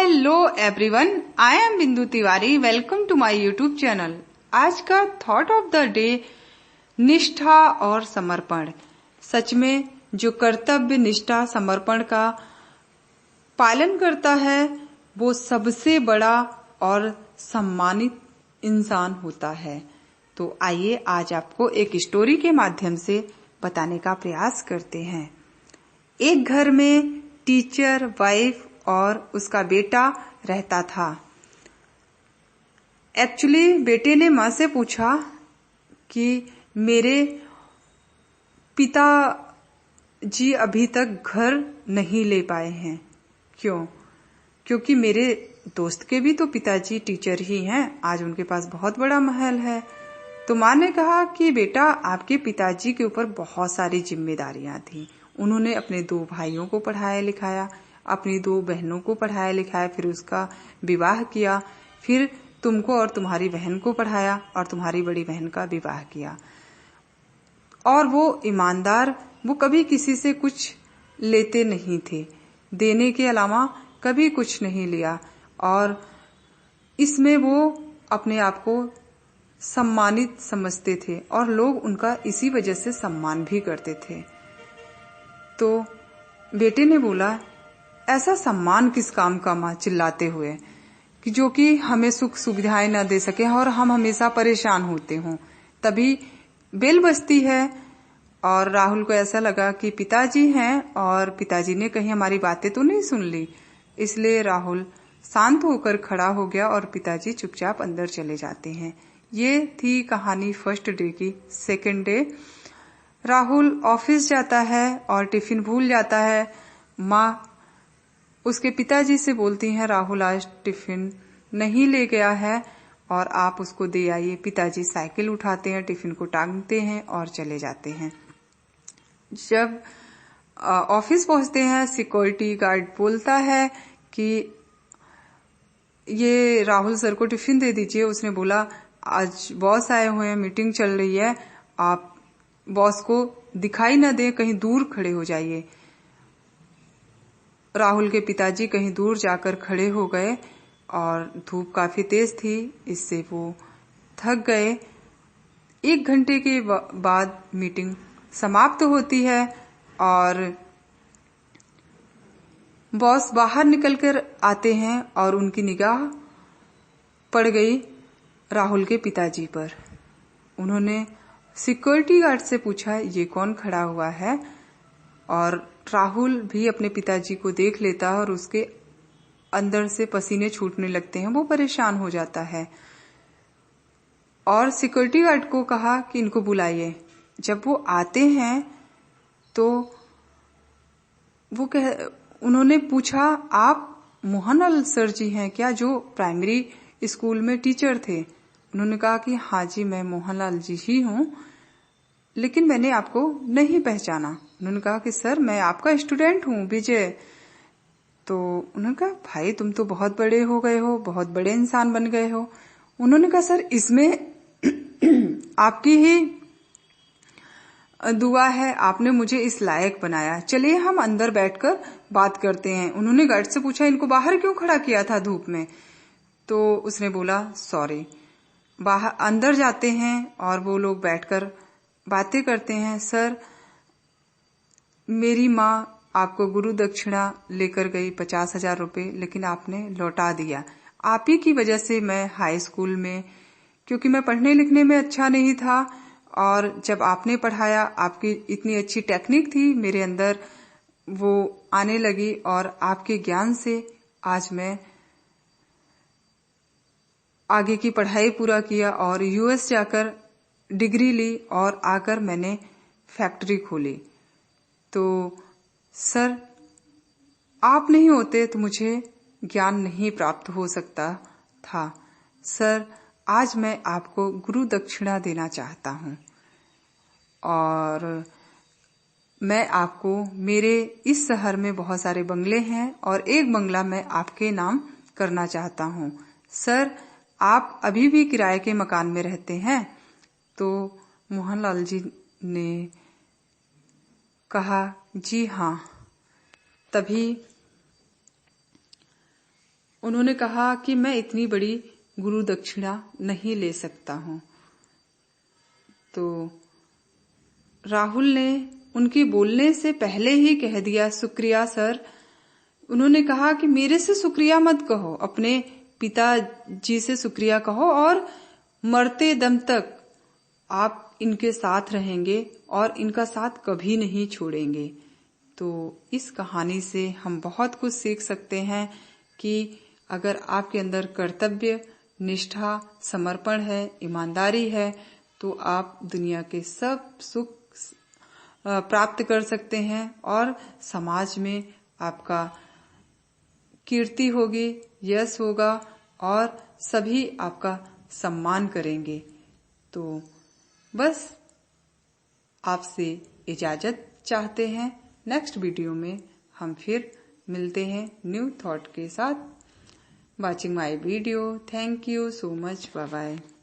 Hello everyone, I am Bindu Tiwari. Welcome to my YouTube channel. आज का thought of the day, निष्ठा और समर्पण। सच में जो कर्तव्य, निष्ठा, समर्पण का पालन करता है वो सबसे बड़ा और सम्मानित इंसान होता है। तो आइए आज आपको एक स्टोरी के माध्यम से बताने का प्रयास करते हैं। एक घर में टीचर, वाइफ और उसका बेटा रहता था। एक्चुअली बेटे ने माँ से पूछा कि मेरे पिताजी अभी तक घर नहीं ले पाए हैं, क्यों? क्योंकि मेरे दोस्त के भी तो पिताजी टीचर ही हैं, आज उनके पास बहुत बड़ा महल है। तो माँ ने कहा कि बेटा, आपके पिताजी के ऊपर बहुत सारी जिम्मेदारियां थी। उन्होंने अपने 2 भाइयों को पढ़ाया लिखाया, अपनी 2 बहनों को पढ़ाया लिखाया, फिर उसका विवाह किया, फिर तुमको और तुम्हारी बहन को पढ़ाया और तुम्हारी बड़ी बहन का विवाह किया। और वो ईमानदार, वो कभी किसी से कुछ लेते नहीं थे, देने के अलावा कभी कुछ नहीं लिया, और इसमें वो अपने आप को सम्मानित समझते थे और लोग उनका इसी वजह से सम्मान भी करते थे। तो बेटे ने बोला, ऐसा सम्मान किस काम का माँ, चिल्लाते हुए, कि जो कि हमें सुख सुविधाएं न दे सके और हम हमेशा परेशान होते हों। तभी बेल बजती है और राहुल को ऐसा लगा कि पिताजी हैं और पिताजी ने कहीं हमारी बातें तो नहीं सुन ली। इसलिए राहुल शांत होकर खड़ा हो गया और पिताजी चुपचाप अंदर चले जाते हैं। ये थी कहानी फर्स्ट डे की। सेकंड डे, राहुल ऑफिस जाता है और टिफिन भूल जाता है। माँ उसके पिताजी से बोलती हैं, राहुल आज टिफिन नहीं ले गया है और आप उसको दे आइए। पिताजी साइकिल उठाते हैं, टिफिन को टांगते हैं और चले जाते हैं। जब ऑफिस पहुंचते हैं, सिक्योरिटी गार्ड बोलता है कि ये राहुल सर को टिफिन दे दीजिए। उसने बोला, आज बॉस आए हुए हैं, मीटिंग चल रही है, आप बॉस को दिखाई न दे, कहीं दूर खड़े हो जाइए। राहुल के पिताजी कहीं दूर जाकर खड़े हो गए और धूप काफी तेज थी, इससे वो थक गए। 1 घंटे के बाद मीटिंग समाप्त होती है और बॉस बाहर निकलकर आते हैं और उनकी निगाह पड़ गई राहुल के पिताजी पर। उन्होंने सिक्योरिटी गार्ड से पूछा, ये कौन खड़ा हुआ है? और राहुल भी अपने पिताजी को देख लेता है और उसके अंदर से पसीने छूटने लगते हैं, वो परेशान हो जाता है और सिक्योरिटी गार्ड को कहा कि इनको बुलाइए। जब वो आते हैं तो उन्होंने पूछा, आप मोहनलाल सर जी हैं क्या, जो प्राइमरी स्कूल में टीचर थे? उन्होंने कहा कि हाँ जी, मैं मोहनलाल जी ही हूं, लेकिन मैंने आपको नहीं पहचाना। उन्होंने कहा कि सर, मैं आपका स्टूडेंट हूं, विजय। तो उन्होंने कहा, भाई तुम तो बहुत बड़े हो गए हो, बहुत बड़े इंसान बन गए हो। उन्होंने कहा, सर इसमें आपकी ही दुआ है, आपने मुझे इस लायक बनाया। चलिए हम अंदर बैठकर बात करते हैं। उन्होंने गार्ड से पूछा, इनको बाहर क्यों खड़ा किया था धूप में? तो उसने बोला, सॉरी। बाहर अंदर जाते हैं और वो लोग बैठकर बातें करते हैं। सर, मेरी माँ आपको गुरु दक्षिणा लेकर गई 50,000 रुपए, लेकिन आपने लौटा दिया। आप ही की वजह से मैं हाई स्कूल में, क्योंकि मैं पढ़ने लिखने में अच्छा नहीं था, और जब आपने पढ़ाया, आपकी इतनी अच्छी टेक्निक थी मेरे अंदर, वो आने लगी और आपके ज्ञान से आज मैं आगे की पढ़ाई पूरा किया और यूएस जाकर डिग्री ली और आकर मैंने फैक्ट्री खोली। तो सर, आप नहीं होते तो मुझे ज्ञान नहीं प्राप्त हो सकता था। सर, आज मैं आपको गुरु दक्षिणा देना चाहता हूं और मैं आपको, मेरे इस शहर में बहुत सारे बंगले हैं और एक बंगला मैं आपके नाम करना चाहता हूं। सर, आप अभी भी किराए के मकान में रहते हैं? तो मोहनलाल जी ने कहा, जी हाँ। तभी उन्होंने कहा कि मैं इतनी बड़ी गुरु दक्षिणा नहीं ले सकता हूं। तो राहुल ने उनके बोलने से पहले ही कह दिया, शुक्रिया सर। उन्होंने कहा कि मेरे से शुक्रिया मत कहो, अपने पिताजी से शुक्रिया कहो और मरते दम तक आप इनके साथ रहेंगे और इनका साथ कभी नहीं छोड़ेंगे। तो इस कहानी से हम बहुत कुछ सीख सकते हैं कि अगर आपके अंदर कर्तव्य, निष्ठा, समर्पण है, ईमानदारी है, तो आप दुनिया के सब सुख प्राप्त कर सकते हैं और समाज में आपका कीर्ति होगी, यश होगा और सभी आपका सम्मान करेंगे। तो बस आपसे इजाजत चाहते हैं। नेक्स्ट वीडियो में हम फिर मिलते हैं न्यू थॉट के साथ। Watching my video, thank you so much, bye bye.